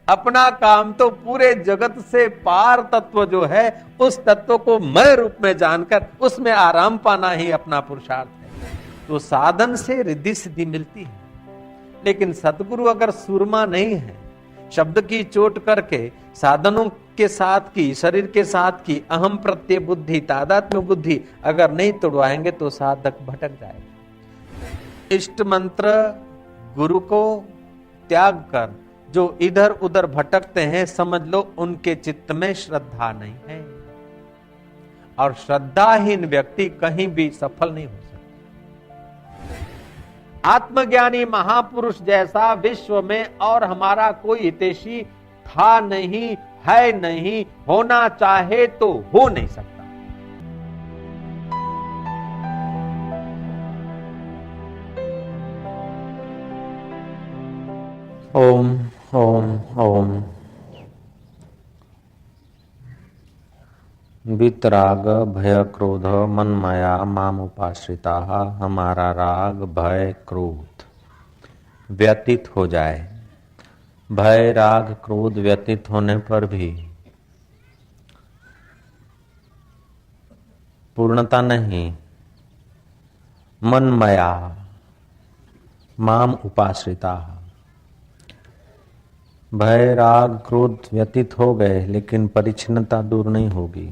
अपना काम तो पूरे जगत से पार तत्व जो है उस तत्व को मैं रूप में जानकर उसमें आराम पाना ही अपना पुरुषार्थ है। तो साधन से रिद्धि सिद्धि मिलती है, लेकिन सतगुरु अगर सूरमा नहीं है, शब्द की चोट करके साधनों के साथ की, शरीर के साथ की अहम प्रत्यय बुद्धि, तादात्म्य बुद्धि अगर नहीं तोड़वाएंगे तो साधक भटक जाएगा। इष्ट मंत्र गुरु को त्याग कर जो इधर उधर भटकते हैं, समझ लो उनके चित्त में श्रद्धा नहीं है, और श्रद्धाहीन व्यक्ति कहीं भी सफल नहीं हो सकता। आत्मज्ञानी महापुरुष जैसा विश्व में और हमारा कोई हितैषी था नहीं, है नहीं, होना चाहे तो हो नहीं सकता। ओम ओम ओम। वितराग भय क्रोध मन माया माम उपाश्रिता। हमारा राग भय क्रोध व्यतीत हो जाए। भय राग क्रोध व्यतीत होने पर भी पूर्णता नहीं। मन माया माम उपाश्रिता। भय राग क्रोध व्यतीत हो गए, लेकिन परिच्छिन्नता दूर नहीं होगी।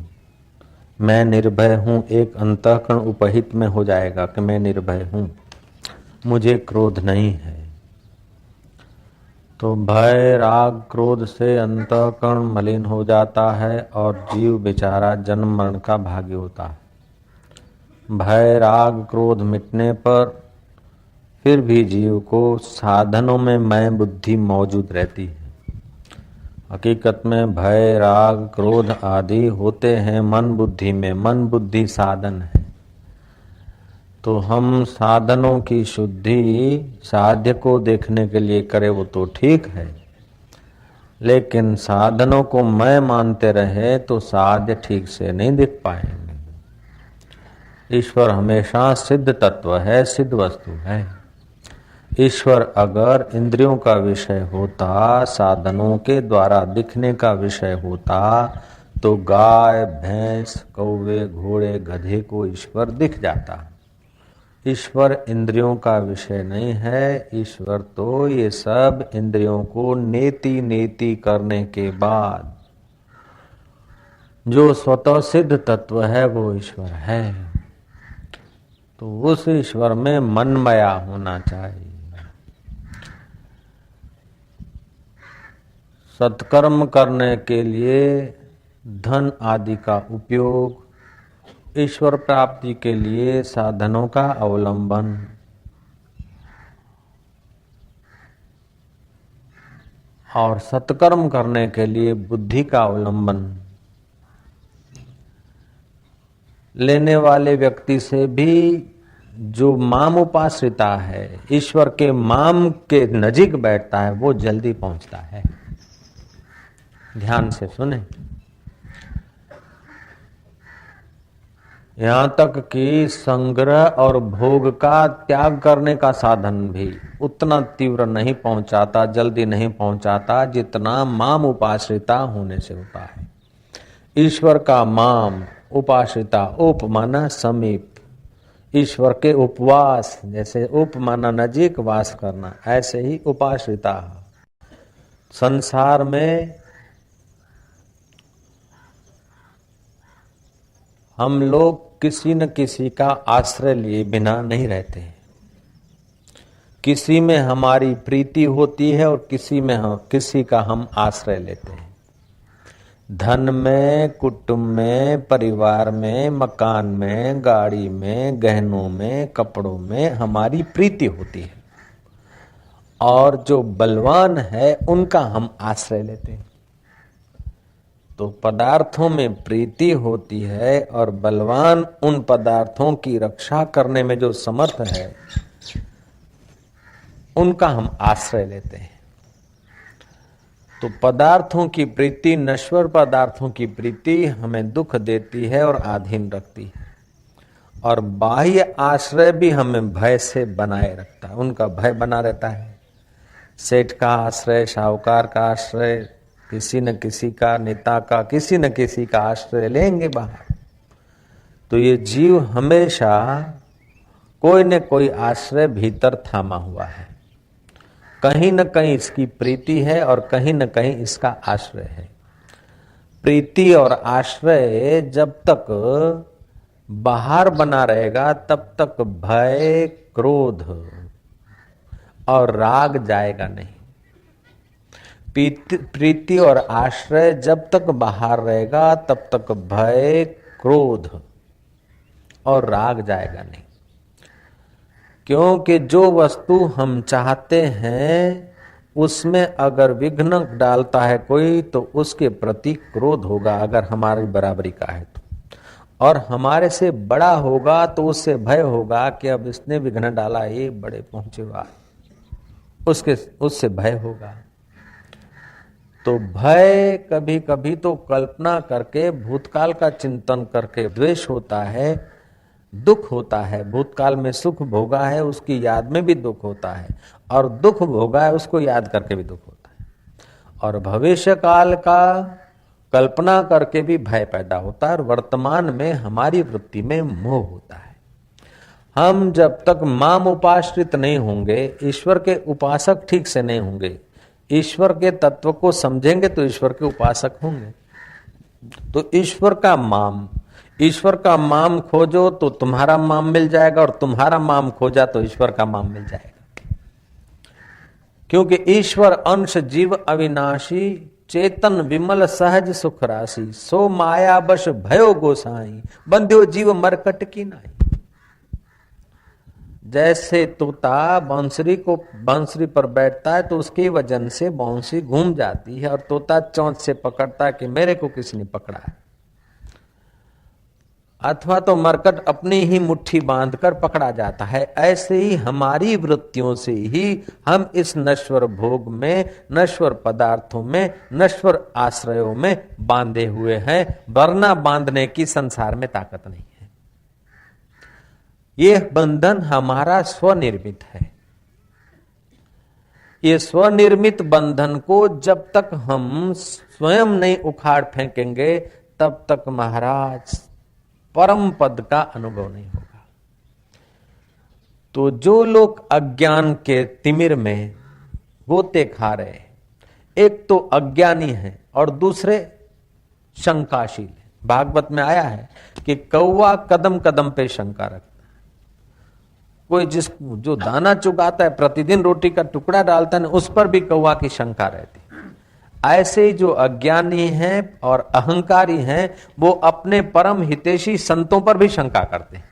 मैं निर्भय हूं, एक अंतःकरण उपहित में हो जाएगा कि मैं निर्भय हूं, मुझे क्रोध नहीं है। तो भय राग क्रोध से अंतःकरण मलिन हो जाता है और जीव बेचारा जन्म मरण का भागी होता है। भय राग क्रोध मिटने पर फिर भी जीव को साधनों में मैं बुद्धि मौजूद रहती है। हकीकत में भय राग क्रोध आदि होते हैं मन बुद्धि में। मन बुद्धि साधन है। तो हम साधनों की शुद्धि साध्य को देखने के लिए करें वो तो ठीक है, लेकिन साधनों को मैं मानते रहे तो साध्य ठीक से नहीं दिख पाएंगे। ईश्वर हमेशा सिद्ध तत्व है, सिद्ध वस्तु है। ईश्वर अगर इंद्रियों का विषय होता, साधनों के द्वारा दिखने का विषय होता, तो गाय भैंस कौवे घोड़े गधे को ईश्वर दिख जाता। ईश्वर इंद्रियों का विषय नहीं है। ईश्वर तो ये सब इंद्रियों को नेति नेति करने के बाद जो स्वतः सिद्ध तत्व है वो ईश्वर है। तो उस ईश्वर में मनमया होना चाहिए। सत्कर्म करने के लिए धन आदि का उपयोग, ईश्वर प्राप्ति के लिए साधनों का अवलंबन, और सत्कर्म करने के लिए बुद्धि का अवलंबन लेने वाले व्यक्ति से भी जो माम उपाश्रिता है, ईश्वर के माम के नजीक बैठता है, वो जल्दी पहुंचता है। ध्यान से सुने। यहां तक कि संग्रह और भोग का त्याग करने का साधन भी उतना तीव्र नहीं पहुंचाता, जल्दी नहीं पहुंचाता, जितना माम उपाश्रिता होने से होता है। ईश्वर का माम उपाश्रिता, उप माना समीप, ईश्वर के उपवास, जैसे उप माना नजीक वास करना, ऐसे ही उपाश्रिता। संसार में हम लोग किसी न किसी का आश्रय लिए बिना नहीं रहते। किसी में हमारी प्रीति होती है और किसी का हम आश्रय लेते हैं। धन में, कुटुंब में, परिवार में, मकान में, गाड़ी में, गहनों में, कपड़ों में हमारी प्रीति होती है, और जो बलवान है उनका हम आश्रय लेते हैं। तो पदार्थों में प्रीति होती है और बलवान उन पदार्थों की रक्षा करने में जो समर्थ है उनका हम आश्रय लेते हैं। तो पदार्थों की प्रीति, नश्वर पदार्थों की प्रीति हमें दुख देती है और अधीन रखती है, और बाह्य आश्रय भी हमें भय से बनाए रखता है, उनका भय बना रहता है। सेठ का आश्रय, साहूकार का आश्रय, किसी न किसी का, नेता का, किसी न किसी का आश्रय लेंगे बाहर। तो ये जीव हमेशा कोई न कोई आश्रय भीतर थामा हुआ है। कहीं न कहीं इसकी प्रीति है और कहीं न कहीं इसका आश्रय है। प्रीति और आश्रय जब तक बाहर बना रहेगा तब तक भय, क्रोध और राग जाएगा नहीं। प्रीति और आश्रय जब तक बाहर रहेगा तब तक भय, क्रोध और राग जाएगा नहीं। क्योंकि जो वस्तु हम चाहते हैं उसमें अगर विघ्न डालता है कोई तो उसके प्रति क्रोध होगा, अगर हमारी बराबरी का है तो। और हमारे से बड़ा होगा तो उससे भय होगा कि अब इसने विघ्न डाला, ये बड़े पहुंचे हुआ, उससे भय होगा। तो भय कभी कभी तो कल्पना करके, भूतकाल का चिंतन करके द्वेष होता है, दुख होता है। भूतकाल में सुख भोगा है उसकी याद में भी दुख होता है, और दुख भोगा है उसको याद करके भी दुख होता है। और भविष्य काल का कल्पना करके भी भय पैदा होता है, और वर्तमान में हमारी वृत्ति में मोह होता है। हम जब तक माम उपाश्रित नहीं होंगे, ईश्वर के उपासक ठीक से नहीं होंगे, ईश्वर के तत्व को समझेंगे तो ईश्वर के उपासक होंगे। तो ईश्वर का माम खोजो तो तुम्हारा माम मिल जाएगा, और तुम्हारा माम खोजा तो ईश्वर का माम मिल जाएगा। क्योंकि ईश्वर अंश जीव अविनाशी, चेतन विमल सहज सुख राशि, सो माया बश भयो गोसाई, बंध्यो जीव मरकट की नाई। जैसे तोता बांसुरी पर बैठता है तो उसके वजन से बांसुरी घूम जाती है, और तोता चोंच से पकड़ता है कि मेरे को किसी ने पकड़ा है। अथवा तो मरकट अपनी ही मुट्ठी बांधकर पकड़ा जाता है। ऐसे ही हमारी वृत्तियों से ही हम इस नश्वर भोग में, नश्वर पदार्थों में, नश्वर आश्रयों में बांधे हुए हैं। वरना बांधने की संसार में ताकत नहीं है। यह बंधन हमारा स्वनिर्मित है। ये स्वनिर्मित बंधन को जब तक हम स्वयं नहीं उखाड़ फेंकेंगे तब तक महाराज परम पद का अनुभव नहीं होगा। तो जो लोग अज्ञान के तिमिर में गोते खा रहे, एक तो अज्ञानी है और दूसरे शंकाशील है। भागवत में आया है कि कौवा कदम कदम पे शंका रखता है। कोई जो दाना चुगाता है, प्रतिदिन रोटी का टुकड़ा डालता है, उस पर भी कौवा की शंका रहती है। ऐसे जो अज्ञानी हैं और अहंकारी हैं वो अपने परम हितैषी संतों पर भी शंका करते हैं।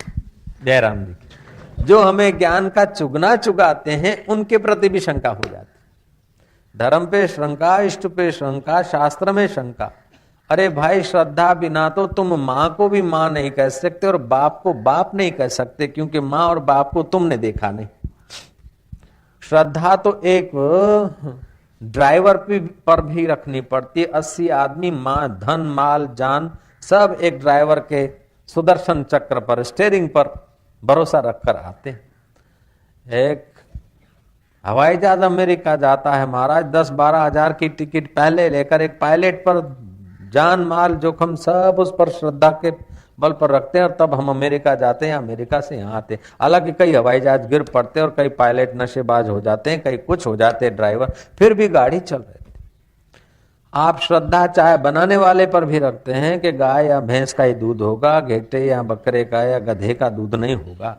जयराम जी की जो हमें ज्ञान का चुगना चुगाते हैं उनके प्रति भी शंका हो जाती है। धर्म पे शंका, इष्ट पे शंका, शास्त्र में शंका। अरे भाई, श्रद्धा बिना तो तुम माँ को भी माँ नहीं कह सकते और बाप को बाप नहीं कह सकते, क्योंकि माँ और बाप को तुमने देखा नहीं। श्रद्धा तो एक ड्राइवर पर भी रखनी पड़ती है। 80 आदमी, मां, धन, माल, जान सब एक ड्राइवर के सुदर्शन चक्र पर, स्टीयरिंग पर भरोसा रखकर आते हैं। एक हवाई जहाज अमेरिका जाता है महाराज, 10-12 हजार की टिकट पहले लेकर एक पायलट पर जान माल जोखम सब उस पर श्रद्धा के बल पर रखते हैं, और तब हम अमेरिका जाते हैं, अमेरिका से यहाँ आते हैं। हालांकि कई हवाई जहाज गिर पड़ते हैं और कई पायलट नशेबाज हो जाते हैं, कई कुछ हो जाते हैं ड्राइवर, फिर भी गाड़ी चल रही थी। आप श्रद्धा चाहे बनाने वाले पर भी रखते हैं कि गाय या भैंस का ही दूध होगा, घेटे या बकरे का या गधे का दूध नहीं होगा,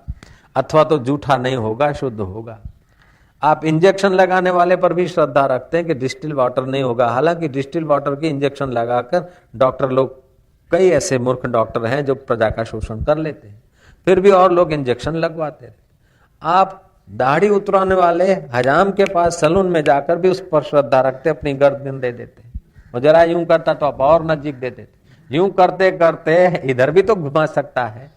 अथवा तो जूठा नहीं होगा, शुद्ध होगा। आप इंजेक्शन लगाने वाले पर भी श्रद्धा रखते हैं कि डिस्टिल वाटर नहीं होगा। हालांकि डिस्टिल वाटर की इंजेक्शन लगाकर डॉक्टर लोग, कई ऐसे मूर्ख डॉक्टर हैं जो प्रजा का शोषण कर लेते हैं, फिर भी और लोग इंजेक्शन लगवाते हैं। आप दाढ़ी उतराने वाले हजाम के पास सलून में जाकर भी उस पर श्रद्धा रखते, अपनी गर्दन दे देते। वो जरा यूं करता तो आप और नजीक दे देते। यूं करते करते इधर भी तो घुमा सकता है,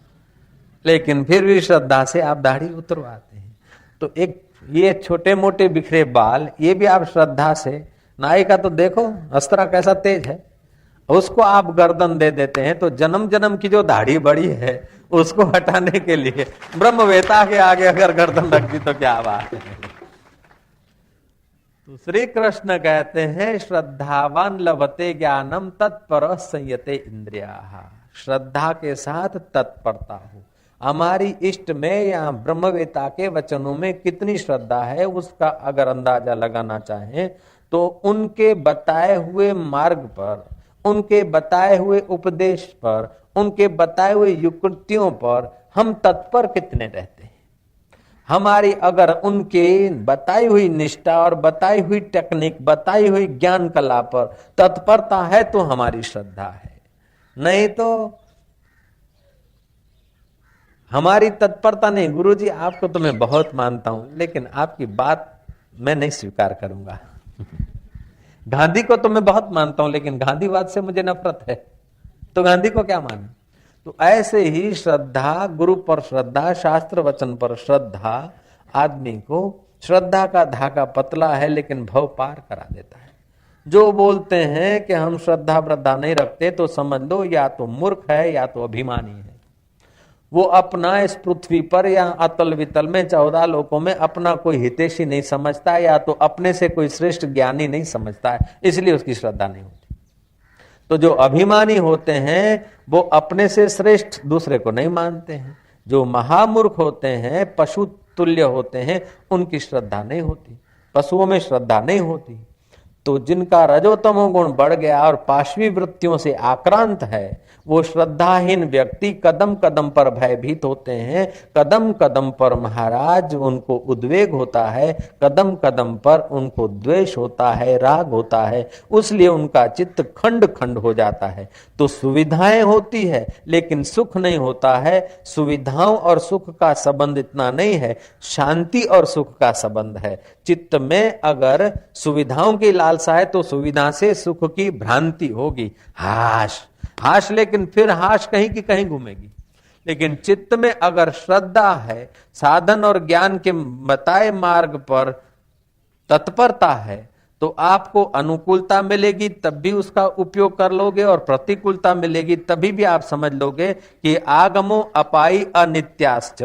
लेकिन फिर भी श्रद्धा से आप दाढ़ी उतरवाते हैं। तो एक ये छोटे मोटे बिखरे बाल, ये भी आप श्रद्धा से, नाई का तो देखो अस्त्रा कैसा तेज है, उसको आप गर्दन दे देते हैं। तो जन्म जन्म की जो दाढ़ी बड़ी है उसको हटाने के लिए ब्रह्मवेता के आगे अगर गर्दन रख दी तो क्या बात है। तो श्री कृष्ण कहते हैं श्रद्धावान लभते ज्ञानम तत्पर संयते इंद्रिया। श्रद्धा के साथ तत्परता हो। हमारी इष्ट में या ब्रह्मवेता के वचनों में कितनी श्रद्धा है उसका अगर अंदाजा लगाना चाहें तो उनके बताए हुए मार्ग पर, उनके बताए हुए उपदेश पर, उनके बताए हुए युक्तियों पर हम तत्पर कितने रहते हैं। हमारी अगर उनके बताई हुई निष्ठा और बताई हुई टेक्निक, बताई हुई ज्ञान कला पर तत्परता है तो हमारी श्रद्धा है, नहीं तो हमारी तत्परता नहीं। गुरुजी आपको तो मैं बहुत मानता हूं लेकिन आपकी बात मैं नहीं स्वीकार करूंगा। गांधी को तो मैं बहुत मानता हूं लेकिन गांधीवाद से मुझे नफरत है, तो गांधी को क्या माने। तो ऐसे ही श्रद्धा, गुरु पर श्रद्धा, शास्त्र वचन पर श्रद्धा आदमी को, श्रद्धा का धागा पतला है लेकिन भव पार करा देता है। जो बोलते हैं कि हम श्रद्धा वृद्धा नहीं रखते तो समझ लो या तो मूर्ख है या तो अभिमानी है। वो अपना इस पृथ्वी पर या अतल वितल में 14 लोकों में अपना कोई हितैषी नहीं समझता या तो अपने से कोई श्रेष्ठ ज्ञानी नहीं समझता है, इसलिए उसकी श्रद्धा नहीं होती। तो जो अभिमानी होते हैं वो अपने से श्रेष्ठ दूसरे को नहीं मानते हैं। जो महामूर्ख होते हैं, पशु तुल्य होते हैं, उनकी श्रद्धा नहीं होती। पशुओं में श्रद्धा नहीं होती। तो जिनका रजोतमो गुण बढ़ गया और पाशवी वृत्तियों से आक्रांत है वो श्रद्धाहीन व्यक्ति कदम कदम पर भयभीत होते हैं। कदम कदम पर महाराज उनको उद्वेग होता है, कदम कदम पर उनको द्वेष होता है, राग होता है, इसलिए उनका चित्त खंड खंड हो जाता है। तो सुविधाएं होती है लेकिन सुख नहीं होता है। सुविधाओं और सुख का संबंध इतना नहीं है, शांति और सुख का संबंध है। चित्त में अगर सुविधाओं की लालसा है तो सुविधा से सुख की भ्रांति होगी। हाश लेकिन फिर हाश कहीं की कहीं घूमेगी। लेकिन चित्त में अगर श्रद्धा है, साधन और ज्ञान के बताए मार्ग पर तत्परता है तो आपको अनुकूलता मिलेगी तब भी उसका उपयोग कर लोगे और प्रतिकूलता मिलेगी तभी भी आप समझ लोगे कि आगमो अपाई अनित्याश्च।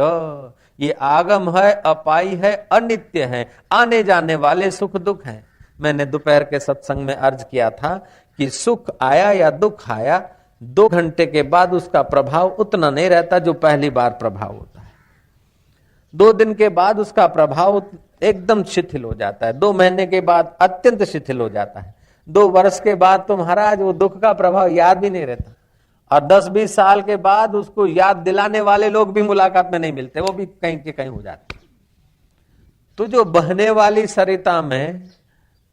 ये आगम है, अपाई है, अनित्य है, आने जाने वाले सुख दुख हैं। मैंने दोपहर के सत्संग में अर्ज किया था कि सुख आया या दुख आया 2 घंटे के बाद उसका प्रभाव उतना नहीं रहता जो पहली बार प्रभाव होता है। 2 दिन के बाद उसका प्रभाव एकदम शिथिल हो जाता है। 2 महीने के बाद अत्यंत शिथिल हो जाता है। 2 वर्ष के बाद तो महाराज वो दुख का प्रभाव याद भी नहीं रहता। और 10-20 साल के बाद उसको याद दिलाने वाले लोग भी मुलाकात में नहीं मिलते, वो भी कहीं के कहीं हो जाते। तो जो बहने वाली सरिता में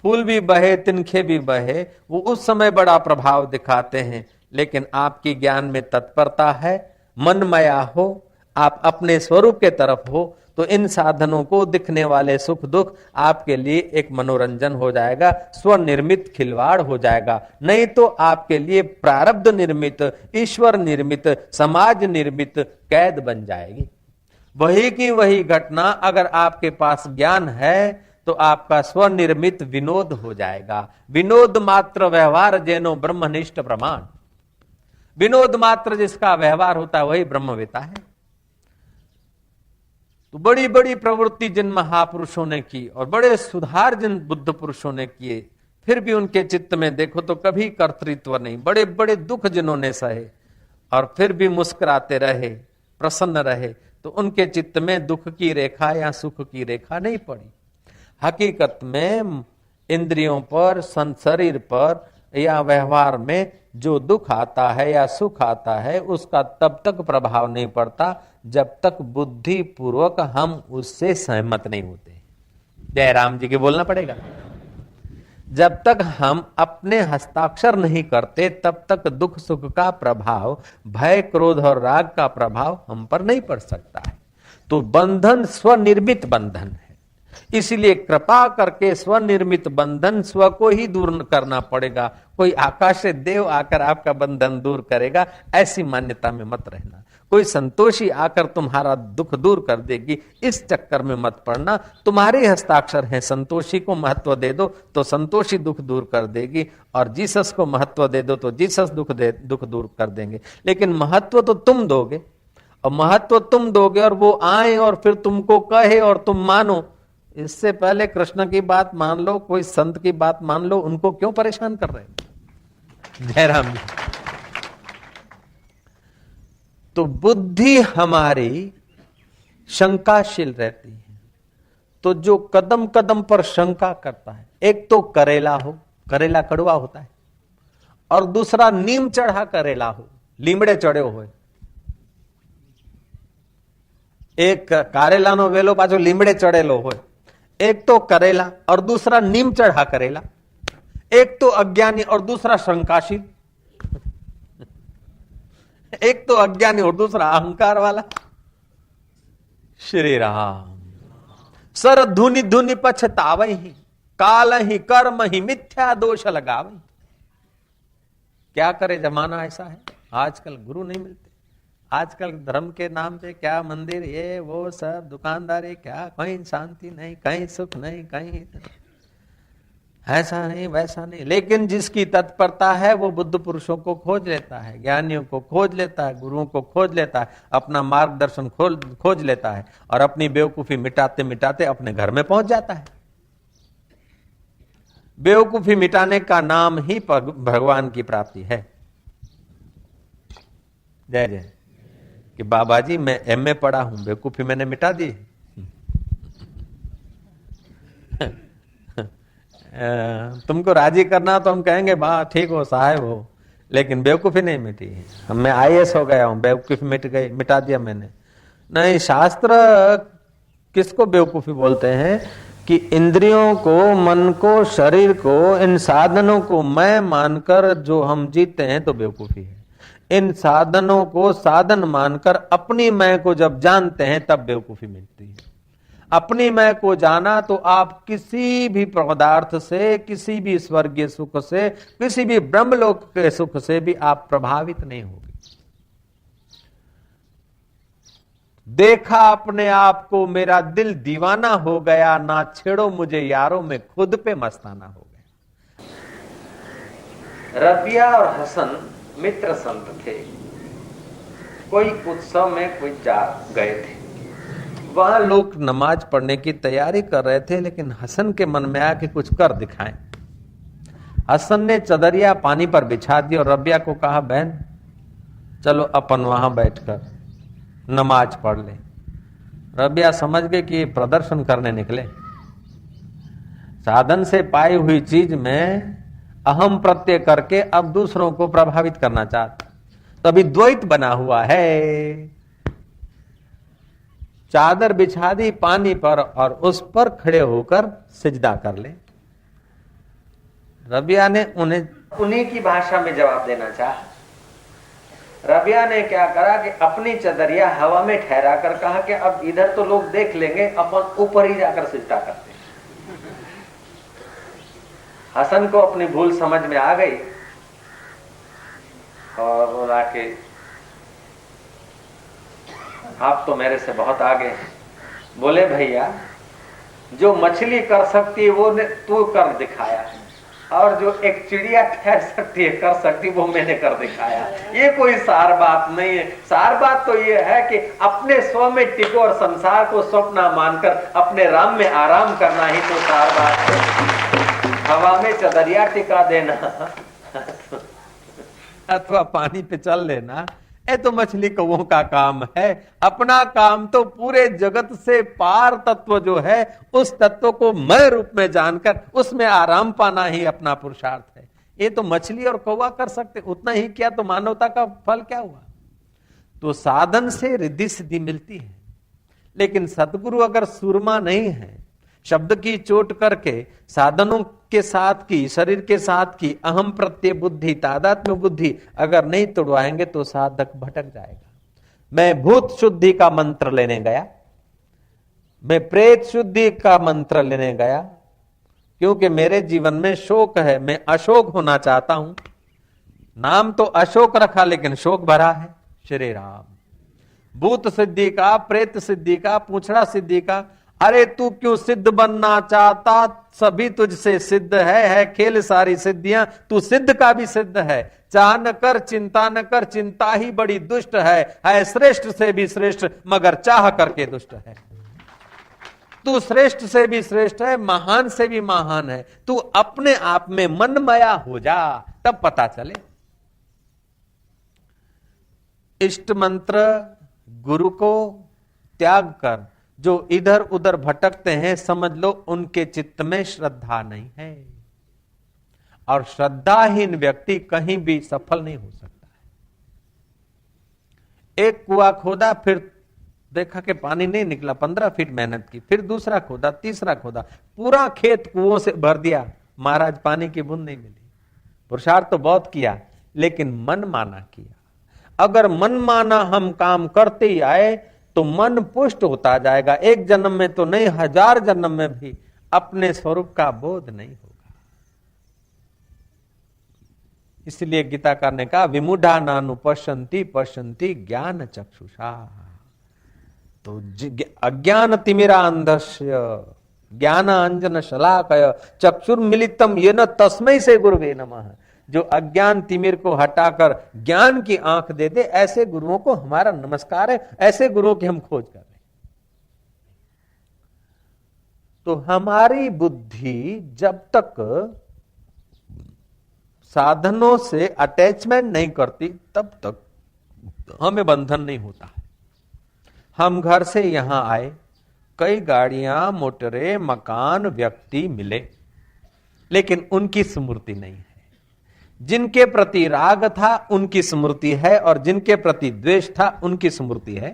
फूल भी बहे, तिनखे भी बहे, वो उस समय बड़ा प्रभाव दिखाते हैं। लेकिन आपकी ज्ञान में तत्परता है, मनमया हो, आप अपने स्वरूप के तरफ हो तो इन साधनों को दिखने वाले सुख दुख आपके लिए एक मनोरंजन हो जाएगा, स्वनिर्मित खिलवाड़ हो जाएगा। नहीं तो आपके लिए प्रारब्ध निर्मित, ईश्वर निर्मित, समाज निर्मित कैद बन जाएगी। वही की वही घटना अगर आपके पास ज्ञान है तो आपका स्वनिर्मित विनोद हो जाएगा। विनोद मात्र व्यवहार जेनो ब्रह्मनिष्ठ प्रमाण। विनोद मात्र जिसका व्यवहार होता है वही ब्रह्मवेता है। तो बड़ी बड़ी प्रवृत्ति जिन महापुरुषों ने की और बड़े सुधार जिन बुद्ध पुरुषों ने किए, फिर भी उनके चित्त में देखो तो कभी कर्तृत्व नहीं। बड़े बड़े दुख जिन्होंने सहे और फिर भी मुस्कुराते रहे, प्रसन्न रहे, तो उनके चित्त में दुख की रेखा या सुख की रेखा नहीं पड़ी। हकीकत में इंद्रियों पर, शरीर पर या व्यवहार में जो दुख आता है या सुख आता है उसका तब तक प्रभाव नहीं पड़ता जब तक बुद्धि पूर्वक हम उससे सहमत नहीं होते। जयराम जी के बोलना पड़ेगा। जब तक हम अपने हस्ताक्षर नहीं करते तब तक दुख सुख का प्रभाव, भय क्रोध और राग का प्रभाव हम पर नहीं पड़ सकता है। तो बंधन स्वनिर्मित बंधन है, इसलिए कृपा करके स्वनिर्मित बंधन स्व को ही दूर करना पड़ेगा। कोई आकाश से देव आकर आपका बंधन दूर करेगा ऐसी मान्यता में मत रहना। कोई संतोषी आकर तुम्हारा दुख दूर कर देगी इस चक्कर में मत पड़ना। तुम्हारे हस्ताक्षर हैं, संतोषी को महत्व दे दो तो संतोषी दुख दूर कर देगी, और जीसस को महत्व दे दो तो जीसस दुख दूर कर देंगे। लेकिन महत्व तो तुम दोगे, और महत्व तुम दोगे और वो आए और फिर तुमको कहे और तुम मानो, इससे पहले कृष्ण की बात मान लो, कोई संत की बात मान लो, उनको क्यों परेशान कर रहे हैं? जयराम जी। तो बुद्धि हमारी शंकाशील रहती है, तो जो कदम कदम पर शंका करता है, एक तो करेला हो, करेला कड़वा होता है, और दूसरा नीम चढ़ा करेला हो, लीमड़े चढ़े हुए। एक कारेला नो वेलो पाछो लीमड़े चढ़ेलो हो। एक तो करेला और दूसरा नीम चढ़ा करेला, एक तो अज्ञानी और दूसरा शंकाशील, एक तो अज्ञानी और दूसरा अहंकार वाला। श्री राम। सर धुनि धुनि पछतावई, काल ही कर्म ही मिथ्या दोष लगावई। क्या करे, जमाना ऐसा है। आजकल गुरु नहीं मिलते, आजकल धर्म के नाम पे क्या मंदिर, ये वो सब दुकानदारी, क्या कहीं शांति नहीं, कहीं सुख नहीं, कहीं ऐसा नहीं वैसा नहीं। लेकिन जिसकी तत्परता है वो बुद्ध पुरुषों को खोज लेता है, ज्ञानियों को खोज लेता है, गुरुओं को खोज लेता है, अपना मार्गदर्शन खोज लेता है, और अपनी बेवकूफी मिटाते मिटाते अपने घर में पहुंच जाता है। बेवकूफी मिटाने का नाम ही भगवान की प्राप्ति है। जय जय। कि बाबा जी मैं एमए पढ़ा हूं, बेवकूफी मैंने मिटा दी। तुमको राजी करना तो हम कहेंगे बा ठीक हो साहब हो, लेकिन बेवकूफी नहीं मिटी। मैं आईएएस हो गया हूं, बेवकूफी मिट गई, मिटा दिया मैंने। नहीं, शास्त्र किसको बेवकूफी बोलते हैं कि इंद्रियों को, मन को, शरीर को, इन साधनों को मैं मानकर जो हम जीते हैं तो बेवकूफी है। इन साधनों को साधन मानकर अपनी मैं को जब जानते हैं तब बेवकूफी मिलती है। अपनी मैं को जाना तो आप किसी भी पदार्थ से, किसी भी स्वर्गीय सुख से, किसी भी ब्रह्मलोक के सुख से भी आप प्रभावित नहीं होगे। देखा अपने आप को मेरा दिल दीवाना हो गया, ना छेड़ो मुझे यारों में खुद पे मस्ताना हो गया। रबिया और हसन मित्र संत थे। कोई उत्सव में कोई जा गए थे, वहां लोग नमाज पढ़ने की तैयारी कर रहे थे, लेकिन हसन के मन में आया कि कुछ कर दिखाएं। हसन ने चदरिया पानी पर बिछा दी और रबिया को कहा बहन चलो अपन वहां बैठकर नमाज पढ़ ले। रबिया समझ गए कि प्रदर्शन करने निकले। साधन से पाई हुई चीज में अहम प्रत्यय करके अब दूसरों को प्रभावित करना चाहता, तभी द्वैत बना हुआ है। चादर बिछा दी पानी पर और उस पर खड़े होकर सिजदा कर ले। रबिया ने उन्हीं की भाषा में जवाब देना चाहा। रबिया ने क्या करा कि अपनी चदरिया हवा में ठहरा कर कहा कि अब इधर तो लोग देख लेंगे, अपन ऊपर ही जाकर सिजदा करते। हसन को अपनी भूल समझ में आ गई और बोला कि आप तो मेरे से बहुत आगे हैं। बोले भैया जो मछली कर सकती है वो तू कर दिखाया, और जो एक चिड़िया ठहर सकती है कर सकती वो मैंने कर दिखाया। ये कोई सार बात नहीं है। सार बात तो ये है कि अपने स्व में टिको और संसार को स्वप्न मानकर अपने राम में आराम करना ही तो सार बात है। हवा में चदरिया टिका देना अथवा पानी पे चल लेना, ये तो मछली कौओं का काम है। अपना काम तो पूरे जगत से पार तत्व जो है उस तत्व को मैं रूप में जानकर उसमें आराम पाना ही अपना पुरुषार्थ है। ये तो मछली और कौवा कर सकते, उतना ही किया तो मानवता का फल क्या हुआ। तो साधन से रिद्धि सिद्धि मिलती है, लेकिन सतगुरु अगर सुरमा नहीं है, शब्द की चोट करके साधनों के साथ की, शरीर के साथ की अहम प्रत्यय बुद्धि, तादात्म्य बुद्धि अगर नहीं तोड़वाएंगे तो साधक भटक जाएगा। मैं भूत शुद्धि का मंत्र लेने गया, मैं प्रेत शुद्धि का मंत्र लेने गया, क्योंकि मेरे जीवन में शोक है, मैं अशोक होना चाहता हूं। नाम तो अशोक रखा लेकिन शोक भरा है। श्री राम। भूत सिद्धि का, प्रेत सिद्धि का, पूछड़ा सिद्धि का, अरे तू क्यों सिद्ध बनना चाहता, सभी तुझसे सिद्ध है खेल सारी सिद्धियां, तू सिद्ध का भी सिद्ध है। चाह न कर चिंता न कर, चिंता ही बड़ी दुष्ट है श्रेष्ठ से भी श्रेष्ठ मगर चाह करके दुष्ट है। तू श्रेष्ठ से भी श्रेष्ठ है, महान से भी महान है। तू अपने आप में मनमया हो जा, तब पता चले। इष्ट मंत्र गुरु को त्याग कर जो इधर उधर भटकते हैं, समझ लो उनके चित्त में श्रद्धा नहीं है, और श्रद्धाहीन व्यक्ति कहीं भी सफल नहीं हो सकता है। एक कुआं खोदा, फिर देखा कि पानी नहीं निकला, 15 फीट मेहनत की, फिर दूसरा खोदा, तीसरा खोदा, पूरा खेत कुओं से भर दिया, महाराज पानी की बूंद नहीं मिली। पुरुषार्थ तो बहुत किया, लेकिन मन माना किया। अगर मन माना हम काम करते ही आए तो मन पुष्ट होता जाएगा। एक जन्म में तो नहीं, 1000 जन्म में भी अपने स्वरूप का बोध नहीं होगा। इसलिए गीताकार ने कहा, विमूढ़ा नानुपश्यन्ति पश्यन्ति ज्ञान चक्षुषा। तो अज्ञान तिमिरांधस्य ज्ञान अंजन शलाकय चक्षुर्मिलितम येन तस्मै से गुरुवे नमः। जो अज्ञान तिमिर को हटाकर ज्ञान की आंख दे दे, ऐसे गुरुओं को हमारा नमस्कार है, ऐसे गुरुओं की हम खोज कर रहे हैं। तो हमारी बुद्धि जब तक साधनों से अटैचमेंट नहीं करती, तब तक हमें बंधन नहीं होता है। हम घर से यहां आए, कई गाड़ियां, मोटरें, मकान, व्यक्ति मिले, लेकिन उनकी स्मृति नहीं है। जिनके प्रति राग था उनकी स्मृति है, और जिनके प्रति द्वेष था उनकी स्मृति है।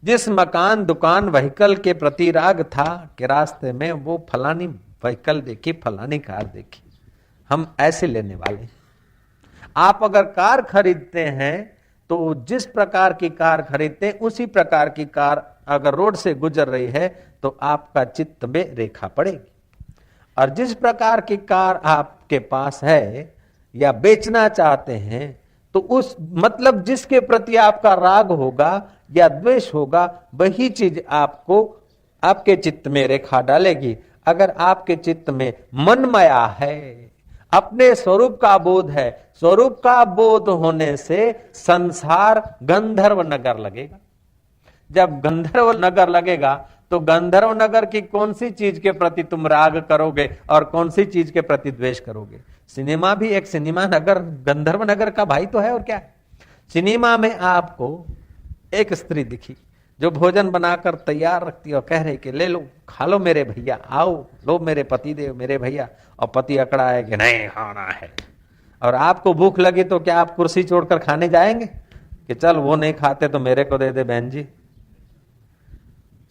जिस मकान, दुकान, व्हीकल के प्रति राग था कि रास्ते में वो फलानी व्हीकल देखी, फलानी कार देखी, हम ऐसे लेने वाले। आप अगर कार खरीदते हैं तो जिस प्रकार की कार खरीदते हैं उसी प्रकार की कार अगर रोड से गुजर रही है तो आपका चित्त में रेखा पड़ेगी। और जिस प्रकार की कार आपके पास है या बेचना चाहते हैं, तो उस मतलब जिसके प्रति आपका राग होगा या द्वेष होगा, वही चीज आपको आपके चित्त में रेखा डालेगी। अगर आपके चित्त में मनमया है, अपने स्वरूप का बोध है, स्वरूप का बोध होने से संसार गंधर्व नगर लगेगा। जब गंधर्व नगर लगेगा तो गंधर्व नगर की कौन सी चीज के प्रति तुम राग करोगे और कौन सी चीज के प्रति द्वेष करोगे? सिनेमा भी एक सिनेमा नगर, गंधर्व नगर का भाई तो है, और क्या है। सिनेमा में आपको एक स्त्री दिखी जो भोजन बनाकर तैयार रखती और कह रही कि ले लो, खा लो मेरे भैया, आओ लो मेरे पति देव, मेरे भैया, और पति अकड़ा है कि नहीं खाना है। और आपको भूख लगी तो क्या आप कुर्सी छोड़कर खाने जाएंगे कि चल वो नहीं खाते तो मेरे को दे दे बहन जी?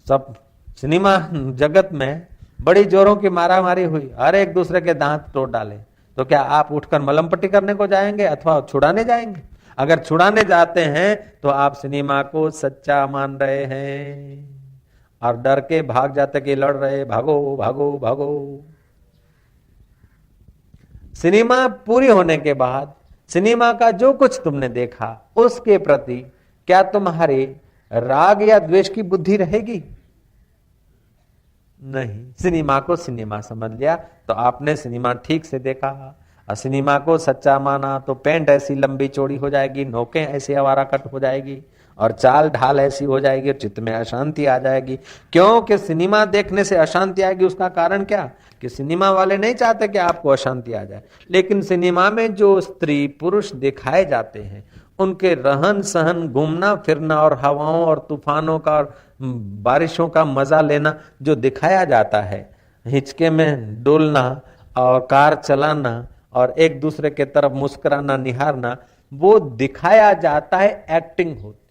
सब सिनेमा जगत में बड़ी जोरों की मारामारी हुई, हर एक दूसरे के दांत तोड़ डाले, तो क्या आप उठकर मलम पट्टी करने को जाएंगे अथवा छुड़ाने जाएंगे? अगर छुड़ाने जाते हैं तो आप सिनेमा को सच्चा मान रहे हैं और डर के भाग जाते कि लड़ रहे, भागो भागो भागो। सिनेमा पूरी होने के बाद सिनेमा का जो कुछ तुमने देखा उसके प्रति क्या तुम्हारी राग या द्वेष की बुद्धि रहेगी? नहीं। सिनेमा को सिनेमा समझ लिया तो आपने सिनेमा ठीक से देखा, और सिनेमा को सच्चा माना तो पैंट ऐसी लंबी चौड़ी हो जाएगी, नोकें ऐसी आवारा कट हो जाएगी, और चाल ढाल ऐसी हो जाएगी, और चित्त में अशांति आ जाएगी। क्योंकि सिनेमा देखने से अशांति आएगी, उसका कारण क्या कि सिनेमा वाले नहीं चाहते कि आपको अशांति आ जाए, लेकिन सिनेमा में जो स्त्री पुरुष दिखाए जाते हैं उनके रहन सहन, घूमना फिरना और हवाओं और तूफानों का और बारिशों का मजा लेना जो दिखाया जाता है, हिचके में डोलना और कार चलाना और एक दूसरे के तरफ मुस्कुराना निहारना, वो दिखाया जाता है, एक्टिंग होती।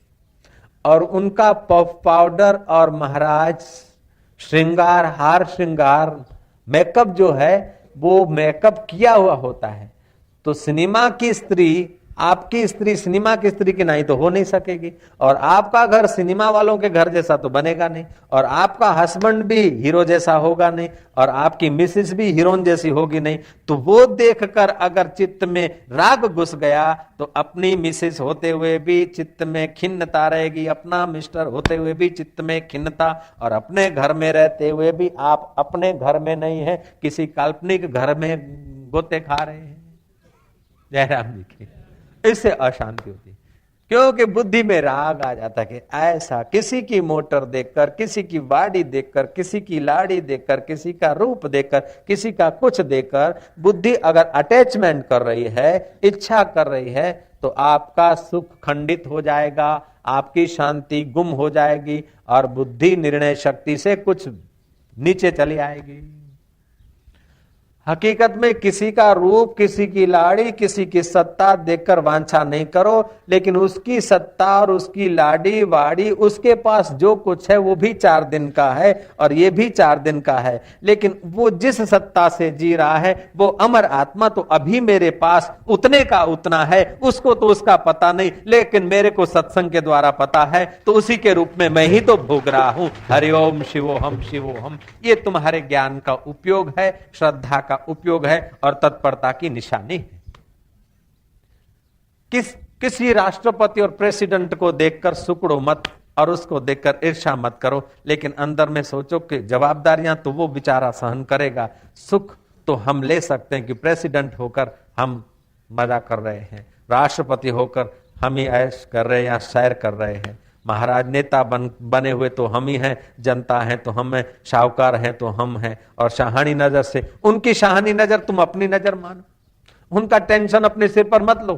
और उनका पफ पाउडर और महाराज श्रृंगार, हार श्रृंगार, मेकअप जो है वो मेकअप किया हुआ होता है। तो सिनेमा की स्त्री, आपकी स्त्री सिनेमा की स्त्री की नहीं तो हो नहीं सकेगी, और आपका घर सिनेमा वालों के घर जैसा तो बनेगा नहीं, और आपका हस्बैंड भी हीरो जैसा होगा नहीं, और आपकी मिसेस भी हीरोइन जैसी होगी नहीं। तो वो देखकर अगर चित्त में राग घुस गया तो अपनी मिसेस होते हुए भी चित्त में खिन्नता रहेगी, अपना मिस्टर होते हुए भी चित्त में खिन्नता, और अपने घर में रहते हुए भी आप अपने घर में नहीं है, किसी काल्पनिक घर में गोते खा रहे हैं। जयराम जी की, इससे अशांति होती। क्योंकि बुद्धि में राग आ जाता है कि ऐसा किसी की मोटर देखकर, किसी की बाड़ी देखकर, किसी की लाड़ी देखकर, किसी का रूप देखकर, किसी का कुछ देखकर बुद्धि अगर अटैचमेंट कर रही है, इच्छा कर रही है, तो आपका सुख खंडित हो जाएगा, आपकी शांति गुम हो जाएगी और बुद्धि निर्णय शक्ति से कुछ नीचे चली आएगी। हकीकत में किसी का रूप, किसी की लाड़ी, किसी की सत्ता देखकर वांछा नहीं करो, लेकिन उसकी सत्ता और उसकी लाड़ी वाड़ी, उसके पास जो कुछ है वो भी 4 दिन का है और ये भी 4 दिन का है, लेकिन वो जिस सत्ता से जी रहा है वो अमर आत्मा तो अभी मेरे पास उतने का उतना है, उसको तो उसका पता नहीं, लेकिन मेरे को सत्संग के द्वारा पता है, तो उसी के रूप में मैं ही तो भोग रहा हूं। हरिओम शिवोहम शिवोहम। ये तुम्हारे ज्ञान का उपयोग है, श्रद्धा का उपयोग है और तत्परता की निशानी है। किसी राष्ट्रपति और प्रेसिडेंट को देखकर सुकड़ो मत और उसको देखकर ईर्ष्या मत करो, लेकिन अंदर में सोचो कि जवाबदारियां तो वो बेचारा सहन करेगा, सुख तो हम ले सकते हैं कि प्रेसिडेंट होकर हम मजा कर रहे हैं, राष्ट्रपति होकर हम ही ऐश कर रहे हैं या सैर कर रहे हैं, महाराज नेता बने हुए तो हम ही हैं, जनता है तो हम हैं, शाहूकार हैं तो हम हैं, और शाहानी नजर से उनकी शाहानी नजर तुम अपनी नजर मानो, उनका टेंशन अपने सिर पर मत लो,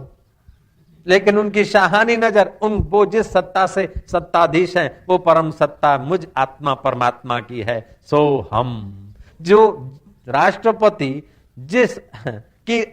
लेकिन उनकी शाहानी नजर वो जिस सत्ता से सत्ताधीश हैं वो परम सत्ता मुझ आत्मा परमात्मा की है। सो हम जो राष्ट्रपति जिस की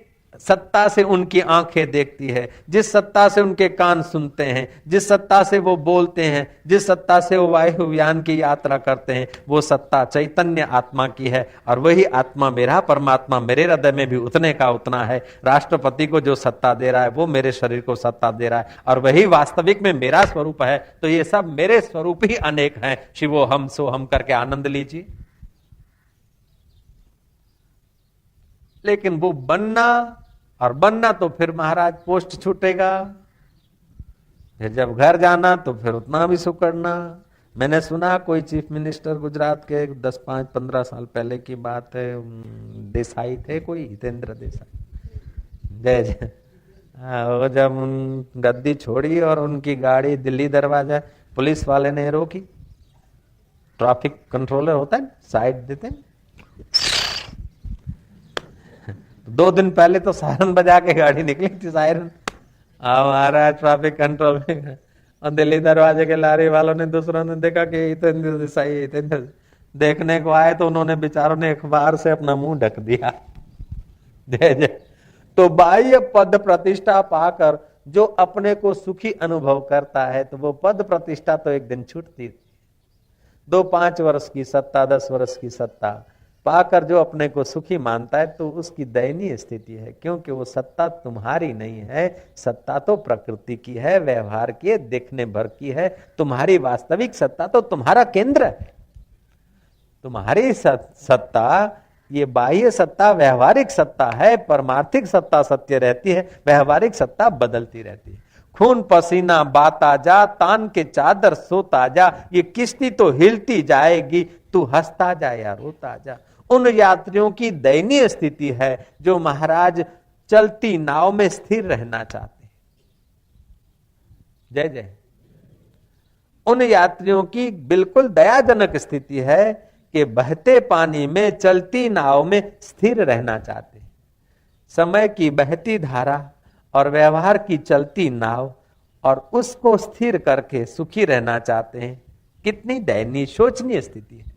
सत्ता से उनकी आंखें देखती है, जिस सत्ता से उनके कान सुनते हैं, जिस सत्ता से वो बोलते हैं, जिस सत्ता से वो वायुयान की यात्रा करते हैं, वो सत्ता चैतन्य आत्मा की है और वही आत्मा मेरा परमात्मा मेरे हृदय में भी उतने का उतना है। राष्ट्रपति को जो सत्ता दे रहा है वो मेरे शरीर को सत्ता दे रहा है और वही वास्तविक में मेरा स्वरूप है, तो ये सब मेरे स्वरूप ही अनेक हैं। शिवो हम सो हम करके आनंद लीजिए। लेकिन वो बनना तो फिर महाराज पोस्ट छूटेगा, फिर जब घर जाना तो फिर उतना भी सुकड़ना। मैंने सुना कोई चीफ मिनिस्टर गुजरात के 10-15 साल पहले की बात है, देसाई थे कोई, हितेंद्र देसाई, जय जय, वो जब गद्दी छोड़ी और उनकी गाड़ी दिल्ली दरवाजा पुलिस वाले ने रोकी, ट्रैफिक कंट्रोलर होता है साइड देते हैं, 2 दिन पहले तो सायरन बजा के गाड़ी निकली थी, सायरन हमारा ट्रैफिक कंट्रोल में, और दिल्ली दरवाजे के लारी वालों ने दूसरों ने देखा कि हितेंद्र देसाई देखने को आए, तो उन्होंने बेचारों ने अखबार से अपना मुंह ढक दिया। जय जय। तो बाह्य पद प्रतिष्ठा पाकर जो अपने को सुखी अनुभव करता है, तो वो पद प्रतिष्ठा तो एक दिन छूटती थी। 2-5 वर्ष की सत्ता, 10 वर्ष की सत्ता पाकर जो अपने को सुखी मानता है, तो उसकी दयनीय स्थिति है, क्योंकि वो सत्ता तुम्हारी नहीं है, सत्ता तो प्रकृति की है, व्यवहार की है, देखने भर की है। तुम्हारी वास्तविक सत्ता तो तुम्हारा केंद्र है। तुम्हारी सत्ता ये बाह्य सत्ता व्यवहारिक सत्ता है, परमार्थिक सत्ता सत्य रहती है, व्यवहारिक सत्ता बदलती रहती है। खून पसीना बाता जा, तान के चादर सोता जा, ये किश्ती तो हिलती जाएगी, तू हंसता जा या रोता जा। उन यात्रियों की दयनीय स्थिति है जो महाराज चलती नाव में स्थिर रहना चाहते हैं। जय जय। उन यात्रियों की बिल्कुल दयाजनक स्थिति है कि बहते पानी में चलती नाव में स्थिर रहना चाहते हैं। समय की बहती धारा और व्यवहार की चलती नाव, और उसको स्थिर करके सुखी रहना चाहते हैं। कितनी दयनीय शोचनीय स्थिति है।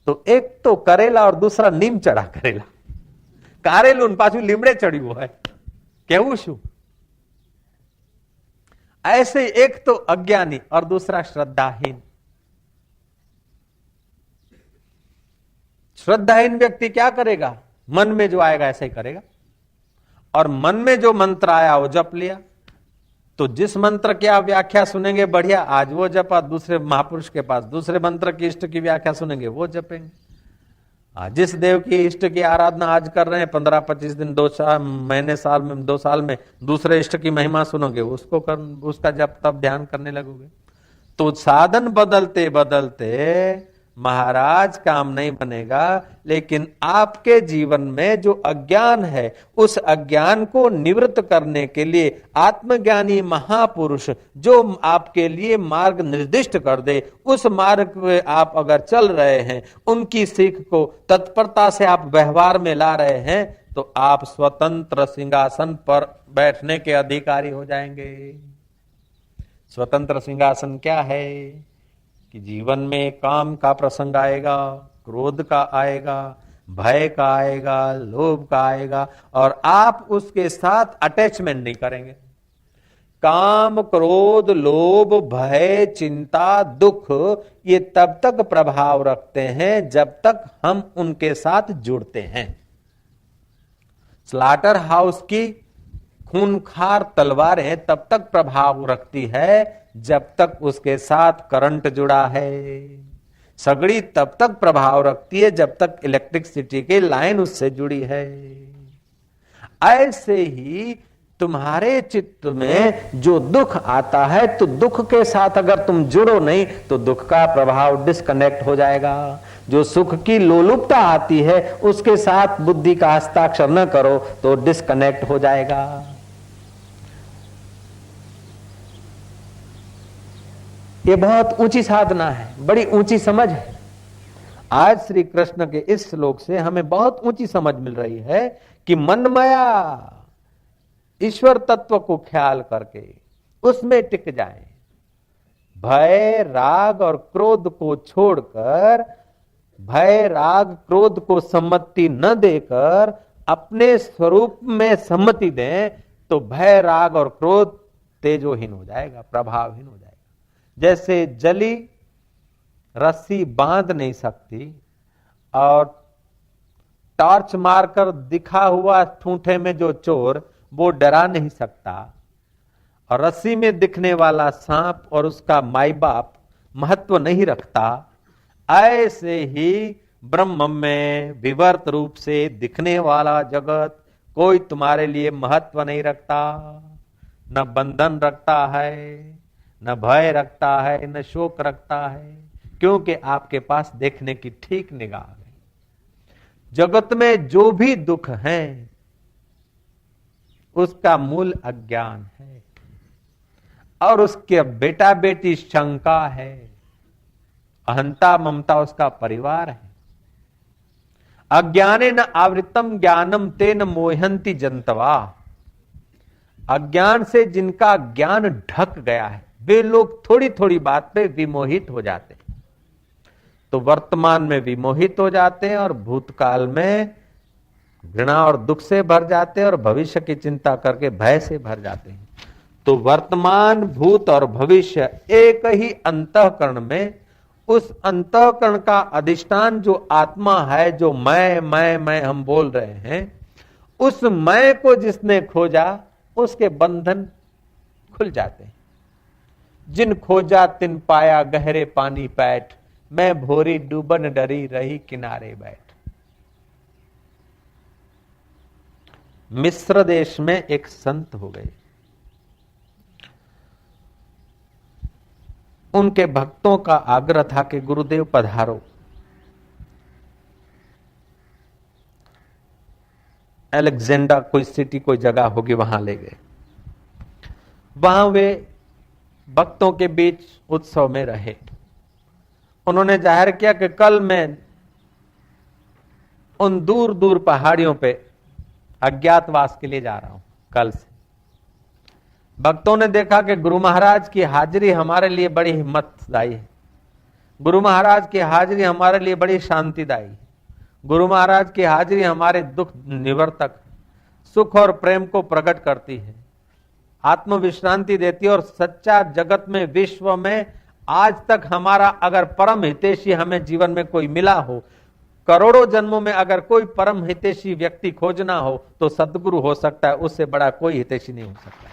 तो एक तो करेला और दूसरा नीम चढ़ा करेला, कारेलू पाछू लीमड़े चढ़ी है, केवू शू। ऐसे एक तो अज्ञानी और दूसरा श्रद्धाहीन। श्रद्धाहीन व्यक्ति क्या करेगा? मन में जो आएगा ऐसे ही करेगा, और मन में जो मंत्र आया वो जप लिया। तो जिस मंत्र की आप व्याख्या सुनेंगे बढ़िया, आज वो जपा, दूसरे महापुरुष के पास दूसरे मंत्र की इष्ट की व्याख्या सुनेंगे वो जपेंगे। जिस देव की इष्ट की आराधना आज कर रहे हैं, 15-25 दिन, 2 महीने, साल में, 2 साल में दूसरे इष्ट की महिमा सुनोगे, उसका जप तब ध्यान करने लगोगे। तो साधन बदलते बदलते महाराज काम नहीं बनेगा, लेकिन आपके जीवन में जो अज्ञान है उस अज्ञान को निवृत्त करने के लिए आत्मज्ञानी महापुरुष जो आपके लिए मार्ग निर्दिष्ट कर दे, उस मार्ग पे आप अगर चल रहे हैं, उनकी सीख को तत्परता से आप व्यवहार में ला रहे हैं, तो आप स्वतंत्र सिंहासन पर बैठने के अधिकारी हो जाएंगे। स्वतंत्र सिंहासन क्या है कि जीवन में काम का प्रसंग आएगा, क्रोध का आएगा, भय का आएगा, लोभ का आएगा, और आप उसके साथ अटैचमेंट नहीं करेंगे। काम, क्रोध, लोभ, भय, चिंता, दुख ये तब तक प्रभाव रखते हैं जब तक हम उनके साथ जुड़ते हैं। स्लाटर हाउस की खूंखार तलवारें तब तक प्रभाव रखती है जब तक उसके साथ करंट जुड़ा है। सगड़ी तब तक प्रभाव रखती है जब तक इलेक्ट्रिसिटी की लाइन उससे जुड़ी है। ऐसे ही तुम्हारे चित्त में जो दुख आता है, तो दुख के साथ अगर तुम जुड़ो नहीं तो दुख का प्रभाव डिस्कनेक्ट हो जाएगा। जो सुख की लोलुपता आती है उसके साथ बुद्धि का हस्ताक्षर न करो तो डिस्कनेक्ट हो जाएगा। ये बहुत ऊंची साधना है, बड़ी ऊंची समझ है। आज श्री कृष्ण के इस श्लोक से हमें बहुत ऊंची समझ मिल रही है कि मनमया ईश्वर तत्व को ख्याल करके उसमें टिक जाएं। भय, राग और क्रोध को छोड़कर, भय, राग, क्रोध को सम्मति न देकर अपने स्वरूप में सम्मति दें, तो भय, राग और क्रोध तेजोहीन हो जाएगा, प्रभावहीन हो जाएगा। जैसे जली रस्सी बांध नहीं सकती और टॉर्च मारकर दिखा हुआ ठूंठे में जो चोर वो डरा नहीं सकता, और रस्सी में दिखने वाला सांप और उसका माई बाप महत्व नहीं रखता, ऐसे ही ब्रह्म में विवर्त रूप से दिखने वाला जगत कोई तुम्हारे लिए महत्व नहीं रखता। न बंधन रखता है, न भय रखता है, न शोक रखता है, क्योंकि आपके पास देखने की ठीक निगाह है। जगत में जो भी दुख है उसका मूल अज्ञान है, और उसके बेटा बेटी शंका है, अहंता ममता उसका परिवार है। अज्ञाने न आवृतम ज्ञानम तेन मोहंती जंतवा। अज्ञान से जिनका ज्ञान ढक गया है वे लोग थोड़ी थोड़ी बात पे विमोहित हो जाते हैं। तो वर्तमान में विमोहित हो जाते हैं और भूतकाल में घृणा और दुख से भर जाते हैं और भविष्य की चिंता करके भय से भर जाते हैं। तो वर्तमान, भूत और भविष्य एक ही अंतःकरण में, उस अंतःकरण का अधिष्ठान जो आत्मा है, जो मैं हम बोल रहे हैं, उस मैं को जिसने खोजा उसके बंधन खुल जाते हैं। जिन खोजा तिन पाया गहरे पानी पैठ, मैं भोरी डूबन डरी रही किनारे बैठ। मिस्र देश में एक संत हो गए। उनके भक्तों का आग्रह था कि गुरुदेव पधारो। अलेक्जेंडर कोई सिटी, कोई जगह होगी, वहां ले गए। वहां वे भक्तों के बीच उत्सव में रहे। उन्होंने जाहिर किया कि कल मैं उन दूर दूर पहाड़ियों पे अज्ञातवास के लिए जा रहा हूं, कल से। भक्तों ने देखा कि गुरु महाराज की हाजिरी हमारे लिए बड़ी हिम्मतदायी है, गुरु महाराज की हाजिरी हमारे लिए बड़ी शांतिदायी है, गुरु महाराज की हाजिरी हमारे दुख निवर्तक, सुख और प्रेम को प्रकट करती है, आत्म विश्रांति देती है। और सच्चा जगत में, विश्व में आज तक हमारा अगर परम हितैषी हमें जीवन में कोई मिला हो, करोड़ों जन्मों में अगर कोई परम हितैषी व्यक्ति खोजना हो तो सदगुरु हो सकता है, उससे बड़ा कोई हितैषी नहीं हो सकता।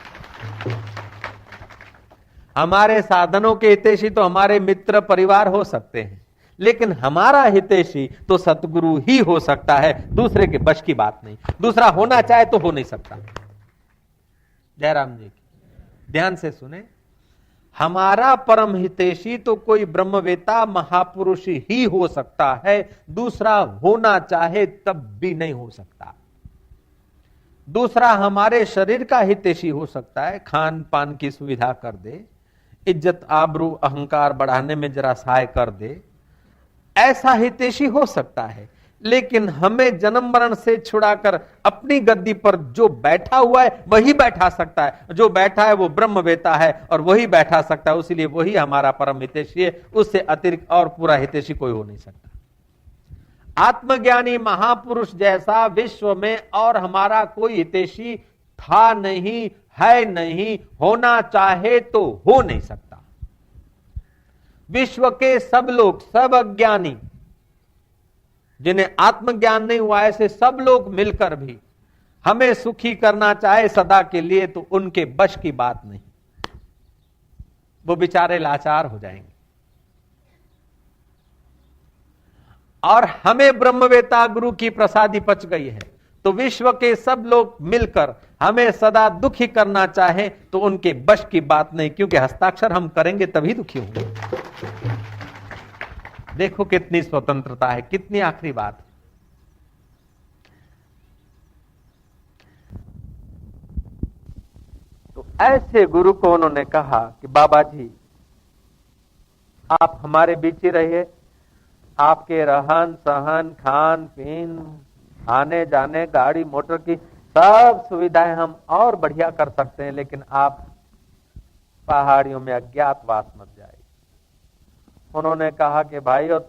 हमारे साधनों के हितैषी तो हमारे मित्र परिवार हो सकते हैं, लेकिन हमारा हितैषी तो सतगुरु ही हो सकता है, दूसरे के बश की बात नहीं। दूसरा होना चाहे तो हो नहीं सकता। जयराम जी ध्यान से सुने, हमारा परम हितैषी तो कोई ब्रह्मवेता महापुरुष ही हो सकता है, दूसरा होना चाहे तब भी नहीं हो सकता। दूसरा हमारे शरीर का हितैषी हो सकता है, खान पान की सुविधा कर दे, इज्जत आबरू अहंकार बढ़ाने में जरा सहाय कर दे, ऐसा हितैषी हो सकता है। लेकिन हमें जन्म मरण से छुड़ाकर अपनी गद्दी पर जो बैठा हुआ है वही बैठा सकता है। जो बैठा है वो ब्रह्मवेता है और वही बैठा सकता है, इसलिए वही हमारा परम हितैषी है। उससे अतिरिक्त और पूरा हितैषी कोई हो नहीं सकता। आत्मज्ञानी महापुरुष जैसा विश्व में और हमारा कोई हितैषी था नहीं, है नहीं, होना चाहे तो हो नहीं सकता। विश्व के सब लोग, सब अज्ञानी जिन्हें आत्मज्ञान नहीं हुआ, ऐसे सब लोग मिलकर भी हमें सुखी करना चाहे सदा के लिए तो उनके बश की बात नहीं। वो बेचारे लाचार हो जाएंगे। और हमें ब्रह्मवेता गुरु की प्रसादी पच गई है, तो विश्व के सब लोग मिलकर हमें सदा दुखी करना चाहे तो उनके बश की बात नहीं, क्योंकि हस्ताक्षर हम करेंगे तभी दुखी होंगे। देखो कितनी स्वतंत्रता है, कितनी आखिरी बात। तो ऐसे गुरु को उन्होंने कहा कि बाबा जी आप हमारे बीच ही रहिए, आपके रहन सहन खान पीन आने जाने गाड़ी मोटर की सब सुविधाएं हम और बढ़िया कर सकते हैं, लेकिन आप पहाड़ियों में अज्ञातवास मत जाइए। उन्होंने कहा कि भाई और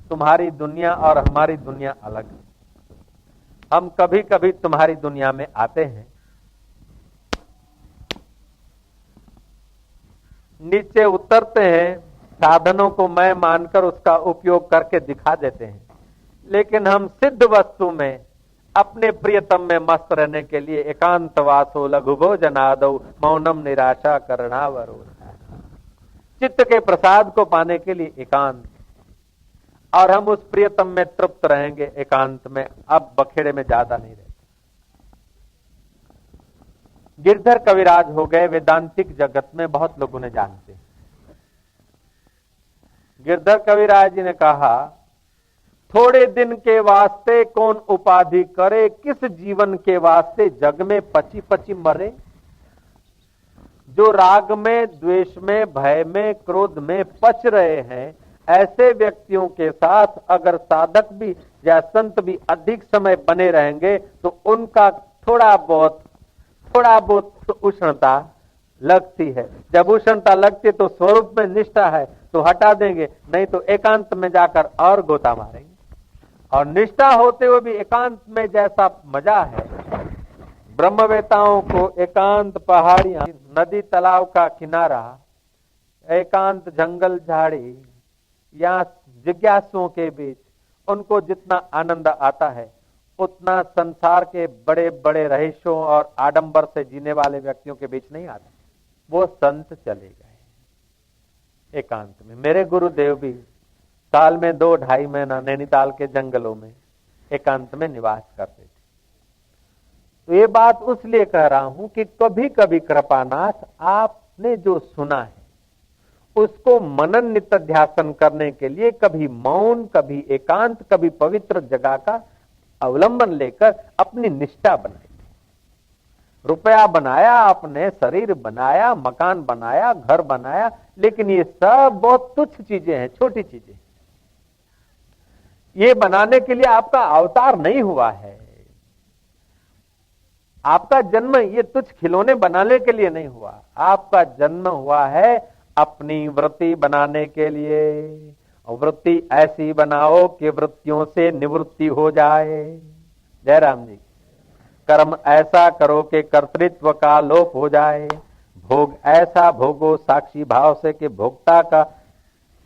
तुम्हारी दुनिया और हमारी दुनिया अलग है। हम कभी कभी तुम्हारी दुनिया में आते हैं, नीचे उतरते हैं, साधनों को मैं मानकर उसका उपयोग करके दिखा देते हैं, लेकिन हम सिद्ध वस्तु में अपने प्रियतम में मस्त रहने के लिए एकांतवासो लघु भोजनादौ मौनम निराशा करणावरो, चित्त के प्रसाद को पाने के लिए एकांत, और हम उस प्रियतम में तृप्त रहेंगे एकांत में, अब बखेड़े में ज्यादा नहीं रहते। गिरधर कविराज हो गए, वेदांतिक जगत में बहुत लोग उन्हें जानते हैं। गिरधर कविराज जी ने कहा, थोड़े दिन के वास्ते कौन उपाधि करे, किस जीवन के वास्ते जग में पची पची मरे। जो राग में, द्वेष में, भय में, क्रोध में पच रहे हैं, ऐसे व्यक्तियों के साथ अगर साधक भी या संत भी अधिक समय बने रहेंगे तो उनका थोड़ा बहुत तो उष्णता लगती है। जब उष्णता लगती है तो स्वरूप में निष्ठा है तो हटा देंगे, नहीं तो एकांत में जाकर और गोता मारेंगे। और निष्ठा होते हुए भी एकांत में जैसा मजा है, ब्रह्मवेताओं को एकांत पहाड़ियां, नदी तालाब का किनारा, एकांत जंगल झाड़ी या जिज्ञासुओं के बीच उनको जितना आनंद आता है उतना संसार के बड़े बड़े रहीशों और आडंबर से जीने वाले व्यक्तियों के बीच नहीं आता। वो संत चले गए एकांत में। मेरे गुरुदेव भी साल में 2-2.5 महीना नैनीताल के जंगलों में एकांत में निवास करते थे। तो ये बात उसलिए कह रहा हूं कि कभी कभी कृपानाथ आपने जो सुना है उसको मनन नित्याध्यासन करने के लिए कभी मौन, कभी एकांत, कभी पवित्र जगह का अवलंबन लेकर अपनी निष्ठा बनाई। रुपया बनाया आपने, शरीर बनाया, मकान बनाया, घर बनाया, लेकिन ये सब बहुत तुच्छ चीजें हैं, छोटी चीजें। ये बनाने के लिए आपका अवतार नहीं हुआ है। आपका जन्म ये तुच्छ खिलौने बनाने के लिए नहीं हुआ। आपका जन्म हुआ है अपनी वृत्ति बनाने के लिए। वृत्ति ऐसी बनाओ कि वृत्तियों से निवृत्ति हो जाए। जय राम जी। कर्म ऐसा करो कि कर्तृत्व का लोप हो जाए। भोग ऐसा भोगो साक्षी भाव से कि भोक्ता का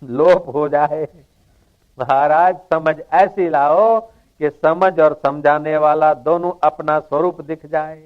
लोप हो जाए। महाराज समझ ऐसी लाओ कि समझ और समझाने वाला दोनों अपना स्वरूप दिख जाए।